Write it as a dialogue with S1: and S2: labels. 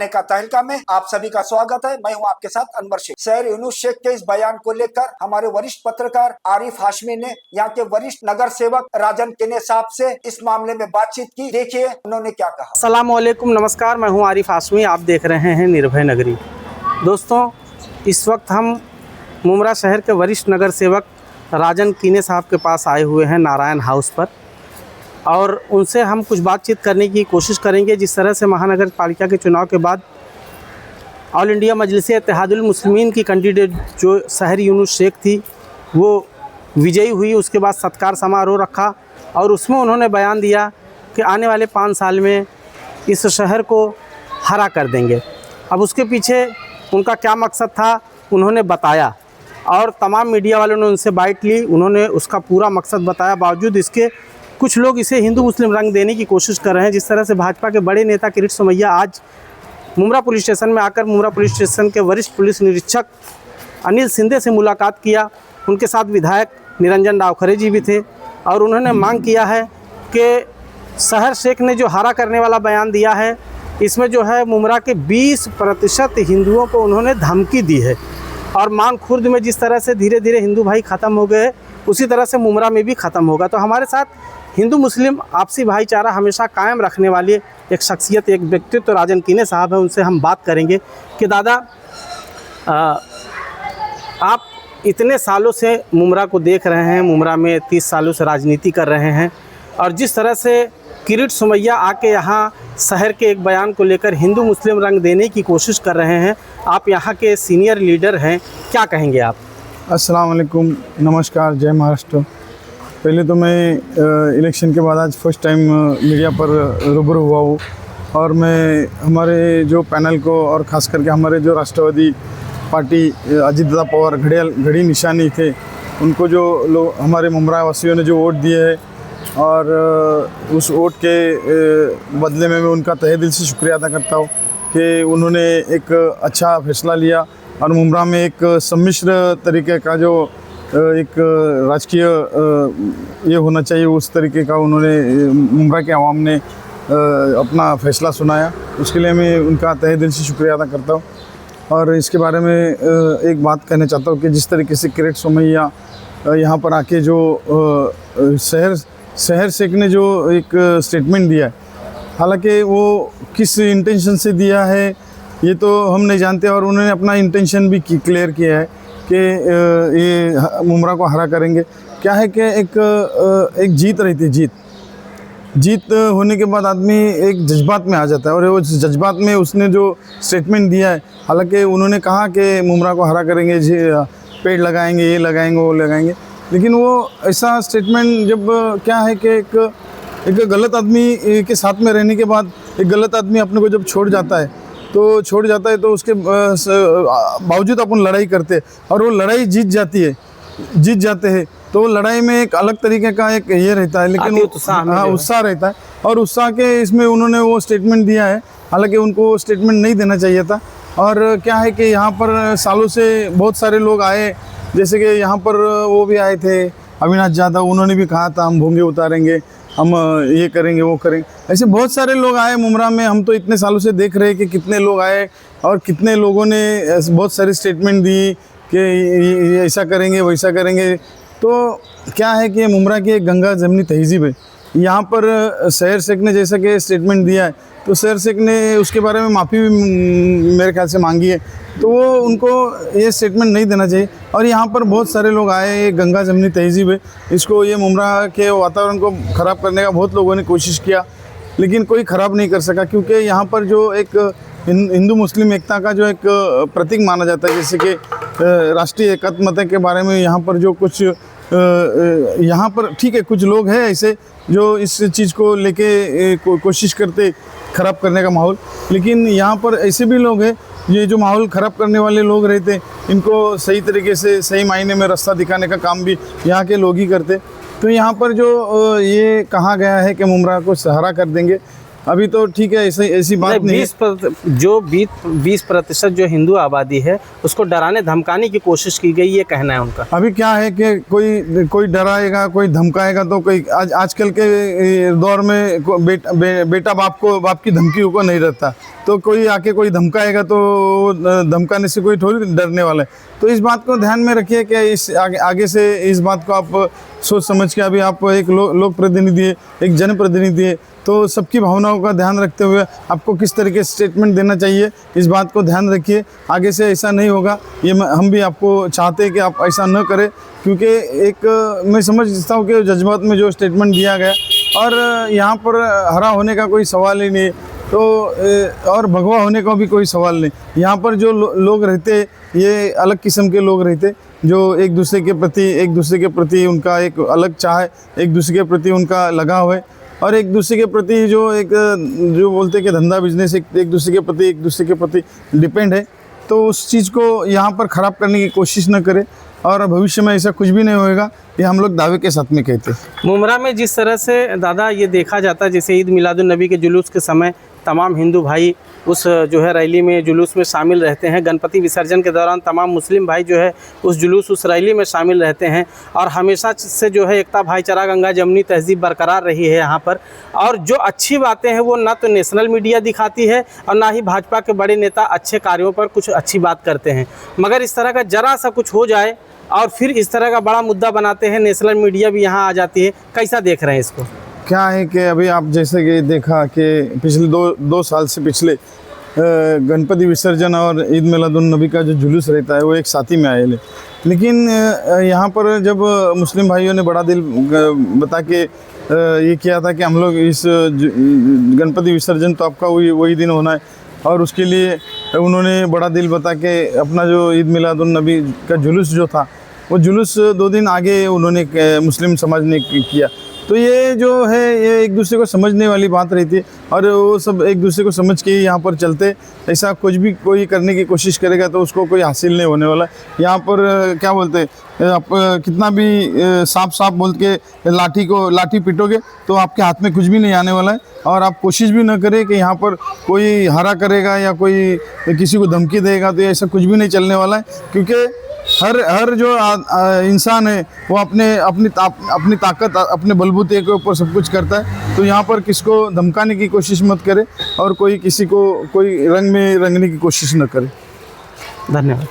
S1: हराने का तहलका में आप सभी का स्वागत है। मैं हूं आपके साथ अनवर शेख। शहर यूनुस शेख के इस बयान को लेकर हमारे वरिष्ठ पत्रकार आरिफ हाशमी ने यहाँ के वरिष्ठ नगर सेवक राजन किने साहब से इस मामले में बातचीत की। देखिए उन्होंने क्या कहा।
S2: अस्सलाम वालेकुम, नमस्कार। मैं हूं आरिफ हाशमी, आप देख रहे हैं निर्भय नगरी। दोस्तों, इस वक्त हम मुमरा शहर के वरिष्ठ नगर सेवक राजन किने साहब के पास आए हुए हैं नारायण हाउस पर, और उनसे हम कुछ बातचीत करने की कोशिश करेंगे। जिस तरह से महानगर पालिका के चुनाव के बाद ऑल इंडिया मजलिस-ए इत्तेहादुल मुस्लिमीन की कैंडिडेट जो शहर यूनुस शेख थी वो विजयी हुई। उसके बाद सत्कार समारोह रखा और उसमें उन्होंने बयान दिया कि आने वाले 5 साल में इस शहर को हरा कर देंगे। अब उसके पीछे उनका क्या मकसद था उन्होंने बताया, और तमाम मीडिया वालों ने उनसे बाइट ली। उन्होंने उसका पूरा मकसद बताया। बावजूद इसके कुछ लोग इसे हिंदू मुस्लिम रंग देने की कोशिश कर रहे हैं। जिस तरह से भाजपा के बड़े नेता किरीट सोमैया आज मुमरा पुलिस स्टेशन में आकर मुमरा पुलिस स्टेशन के वरिष्ठ पुलिस निरीक्षक अनिल सिंधे से मुलाकात किया। उनके साथ विधायक निरंजन डावखरे जी भी थे, और उन्होंने मांग किया है कि शहर शेख ने जो हरा करने वाला बयान दिया है, इसमें जो है मुमरा के 20% हिंदुओं को उन्होंने धमकी दी है। और मान खुर्द में जिस तरह से धीरे धीरे हिंदू भाई ख़त्म हो गए, उसी तरह से मुमरा में भी ख़त्म होगा। तो हमारे साथ हिंदू मुस्लिम आपसी भाईचारा हमेशा कायम रखने वाली एक शख्सियत, एक व्यक्तित्व तो राजन किने साहब हैं। उनसे हम बात करेंगे कि दादा, आप इतने सालों से मुमरा को देख रहे हैं, मुमरा में 30 सालों से राजनीति कर रहे हैं, और जिस तरह से किरीट सोमैया आके यहाँ शहर के एक बयान को लेकर हिंदू मुस्लिम रंग देने की कोशिश कर रहे हैं, आप यहाँ के सीनियर लीडर हैं, क्या कहेंगे आप?
S3: अस्सलाम वालेकुम, नमस्कार, जय महाराष्ट्र। पहले तो मैं इलेक्शन के बाद आज फर्स्ट टाइम मीडिया पर रूबरू हुआ हूँ, और मैं हमारे जो पैनल को और ख़ास करके हमारे जो राष्ट्रवादी पार्टी अजीतदादा पवार घड़ी निशानी थे, उनको जो लोग हमारे मुमरा वासियों ने जो वोट दिए है, और उस वोट के बदले में मैं उनका तहे दिल से शुक्रिया अदा करता हूँ कि उन्होंने एक अच्छा फैसला लिया और मुमरा में एक सम्मिश्र तरीके का जो एक राजकीय ये होना चाहिए, उस तरीके का उन्होंने मुमरा के आवाम ने अपना फैसला सुनाया। उसके लिए मैं उनका तहे दिल से शुक्रिया अदा करता हूँ। और इसके बारे में एक बात कहना चाहता हूँ कि जिस तरीके से किरीट सोमैया यहाँ पर आके जो शहर शेख ने जो एक स्टेटमेंट दिया है, हालांकि वो किस इंटेंशन से दिया है ये तो हम नहीं जानते, और उन्होंने अपना इंटेंशन भी क्लियर किया है कि ये मुमरा को हरा करेंगे। क्या है कि एक जीत रहती है, जीत होने के बाद आदमी एक जज्बात में आ जाता है, और वो जज्बात में उसने जो स्टेटमेंट दिया है, हालांकि उन्होंने कहा कि मुमरा को हरा करेंगे, पेड़ लगाएंगे, ये लगाएंगे, वो लगाएंगे, लेकिन वो ऐसा स्टेटमेंट जब क्या है कि एक गलत आदमी के साथ में रहने के बाद एक गलत आदमी अपने को जब छोड़ जाता है तो उसके बावजूद अपन लड़ाई करते हैं, और वो लड़ाई जीत जाते हैं, तो वो लड़ाई में एक अलग तरीके का एक ये रहता है, लेकिन उत्साह रहता है, और उत्साह के इसमें उन्होंने वो स्टेटमेंट दिया है। हालांकि उनको वो स्टेटमेंट नहीं देना चाहिए था। और क्या है कि यहाँ पर सालों से बहुत सारे लोग आए, जैसे कि यहाँ पर वो भी आए थे अविनाश यादव, उन्होंने भी कहा था हम भोंगे उतारेंगे, हम ये करेंगे, वो करेंगे। ऐसे बहुत सारे लोग आए मुमरा में। हम तो इतने सालों से देख रहे हैं कि कितने लोग आए और कितने लोगों ने बहुत सारी स्टेटमेंट दी कि ऐसा करेंगे, वैसा करेंगे। तो क्या है कि मुमरा की एक गंगा जमनी तहजीब है। यहाँ पर शहर शेख ने जैसा कि स्टेटमेंट दिया है, तो शहर शेख ने उसके बारे में माफ़ी भी मेरे ख्याल से मांगी है, तो वो उनको ये स्टेटमेंट नहीं देना चाहिए। और यहाँ पर बहुत सारे लोग आए, ये गंगा जमनी तहजीब है, इसको ये मुमरा के वातावरण को ख़राब करने का बहुत लोगों ने कोशिश किया, लेकिन कोई ख़राब नहीं कर सका, क्योंकि यहाँ पर जो एक हिंदू मुस्लिम एकता का जो एक प्रतीक माना जाता है, जैसे कि राष्ट्रीय एकात्मता के बारे में यहाँ पर जो कुछ यहाँ पर ठीक है, कुछ लोग हैं ऐसे जो इस चीज़ को लेके कोशिश करते ख़राब करने का माहौल, लेकिन यहाँ पर ऐसे भी लोग हैं ये जो माहौल ख़राब करने वाले लोग रहते, इनको सही तरीके से सही मायने में रास्ता दिखाने का काम भी यहाँ के लोग ही करते। तो यहाँ पर जो ये कहा गया है कि मुमरा को सहारा कर देंगे, अभी तो ठीक है, ऐसी बात नहीं है।
S2: 20% जो हिंदू आबादी है उसको डराने धमकाने की कोशिश की गई, ये कहना है उनका।
S3: अभी क्या है कि कोई डराएगा, कोई धमकाएगा तो कोई आजकल के दौर में बेटा बाप की धमकियों को नहीं रहता, तो कोई आके कोई धमकाएगा तो धमकाने से कोई थोड़ी डरने वाला है। तो इस बात को ध्यान में रखिए कि इस आगे से इस बात को आप सोच समझ के, अभी आप एक लोक प्रतिनिधि है, एक जनप्रतिनिधि है, तो सबकी भावनाओं का ध्यान रखते हुए आपको किस तरीके से स्टेटमेंट देना चाहिए, इस बात को ध्यान रखिए। आगे से ऐसा नहीं होगा, ये हम भी आपको चाहते हैं कि आप ऐसा न करें, क्योंकि एक मैं समझता हूँ कि जज्बात में जो स्टेटमेंट दिया गया और यहाँ पर हरा होने का कोई सवाल ही नहीं, तो और भगवा होने का भी कोई सवाल नहीं। यहाँ पर जो लोग रहते, ये अलग किस्म के लोग रहते, जो एक दूसरे के प्रति उनका एक अलग चाह है, एक दूसरे के प्रति उनका लगाव है, और एक दूसरे के प्रति जो बोलते हैं कि धंधा बिजनेस एक दूसरे के प्रति डिपेंड है। तो उस चीज़ को यहाँ पर ख़राब करने की कोशिश न करें, और भविष्य में ऐसा कुछ भी नहीं होएगा, ये हम लोग दावे के साथ में कहते हैं।
S2: मुमरा में जिस तरह से दादा ये देखा जाता है, जैसे ईद मिलादुन्नबी के जुलूस के समय तमाम हिंदू भाई उस जो है रैली में जुलूस में शामिल रहते हैं, गणपति विसर्जन के दौरान तमाम मुस्लिम भाई जो है उस रैली में शामिल रहते हैं, और हमेशा से जो है एकता भाईचारा गंगा जमनी तहजीब बरकरार रही है यहाँ पर। और जो अच्छी बातें हैं वो ना तो नेशनल मीडिया दिखाती है और ना ही भाजपा के बड़े नेता अच्छे कार्यों पर कुछ अच्छी बात करते हैं, मगर इस तरह का जरा सा कुछ हो जाए और फिर इस तरह का बड़ा मुद्दा बनाते हैं, नेशनल मीडिया भी यहाँ आ जाती है। कैसा देख रहे हैं इसको?
S3: क्या है कि अभी आप जैसे कि देखा कि पिछले दो साल से पिछले गणपति विसर्जन और ईद मिलादुन्नबी का जो जुलूस रहता है वो एक साथ ही में आए, लेकिन यहाँ पर जब मुस्लिम भाइयों ने बड़ा दिल बता के ये किया था कि हम लोग इस गणपति विसर्जन तो आपका वही दिन होना है, और उसके लिए उन्होंने बड़ा दिल बता के अपना जो ईद मिलादुन्नबी का जुलूस जो था वो जुलूस 2 दिन आगे उन्होंने मुस्लिम समाज ने किया। तो ये जो है ये एक दूसरे को समझने वाली बात रहती है, और वो सब एक दूसरे को समझ के यहाँ पर चलते। ऐसा कुछ भी कोई करने की कोशिश करेगा तो उसको कोई हासिल नहीं होने वाला। यहाँ पर क्या बोलते हैं, आप कितना भी साफ बोल के लाठी पीटोगे तो आपके हाथ में कुछ भी नहीं आने वाला है, और आप कोशिश भी न करें कि यहाँ पर कोई हरा करेगा या कोई किसी को धमकी देगा, तो ऐसा कुछ भी नहीं चलने वाला है। क्योंकि हर जो इंसान है वो अपनी ताकत अपने बलबूते के ऊपर सब कुछ करता है। तो यहाँ पर किसको धमकाने की कोशिश मत करे और कोई किसी को कोई रंग में रंगने की कोशिश न करे।
S2: धन्यवाद।